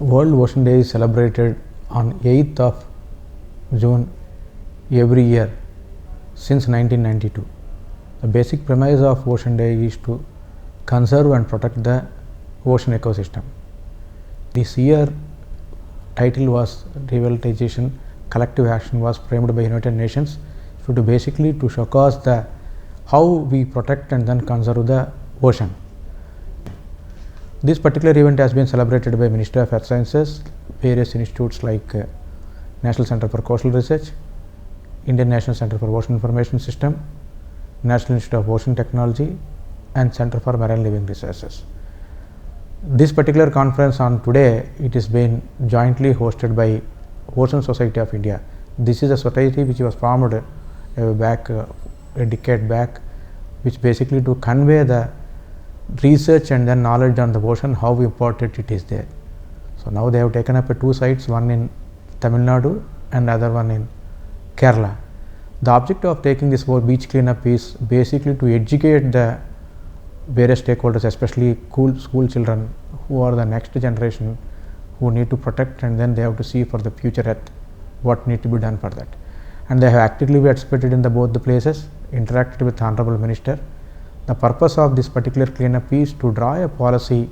World Ocean Day is celebrated on 8th of June every year since 1992. The basic premise of Ocean Day is to conserve and protect the ocean ecosystem. This year title was Revitalization Collective Action was framed by United Nations to basically to showcase the how we protect and then conserve the ocean. This particular event has been celebrated by Ministry of Earth Sciences, various institutes like National Center for Coastal Research, Indian National Center for Ocean Information System, National Institute of Ocean Technology and Center for Marine Living Resources. This particular conference on today, it is been jointly hosted by Ocean Society of India. This is a society which was formed a decade back, which basically to convey the research and then knowledge on the ocean, how important it is there. So now they have taken up two sites, one in Tamil Nadu and other one in Kerala. The objective of taking this beach cleanup is basically to educate the various stakeholders, especially school children who are the next generation, who need to protect, and then they have to see for the future earth what need to be done for that. And they have actively participated in both the places, interacted with the Honorable Minister. The purpose of this particular cleanup is to draw a policy,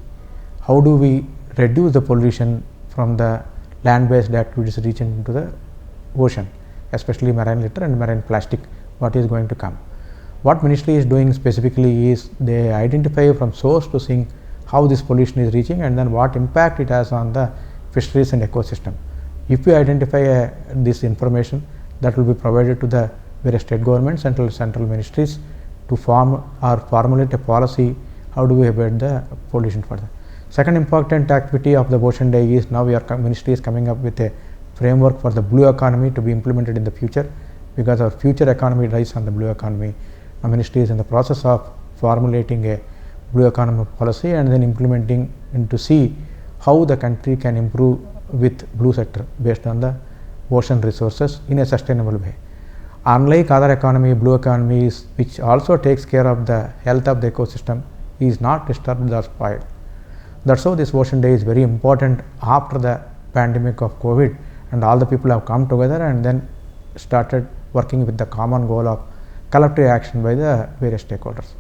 how do we reduce the pollution from the land-based activities reaching into the ocean, especially marine litter and marine plastic, what is going to come. What ministry is doing specifically is they identify from source to sink how this pollution is reaching and then what impact it has on the fisheries and ecosystem. If we identify this information, that will be provided to the various state governments and central ministries to form or formulate a policy, how do we abate the pollution further. Second important activity of the Ocean Day is now our ministry is coming up with a framework for the blue economy to be implemented in the future, because our future economy rides on the blue economy. Our ministry is in the process of formulating a blue economy policy and then implementing and to see how the country can improve with blue sector based on the ocean resources in a sustainable way. Unlike other economy, blue economy is, which also takes care of the health of the ecosystem, is not disturbed or spoiled. That's how this Ocean Day is very important after the pandemic of COVID, and all the people have come together and then started working with the common goal of collective action by the various stakeholders.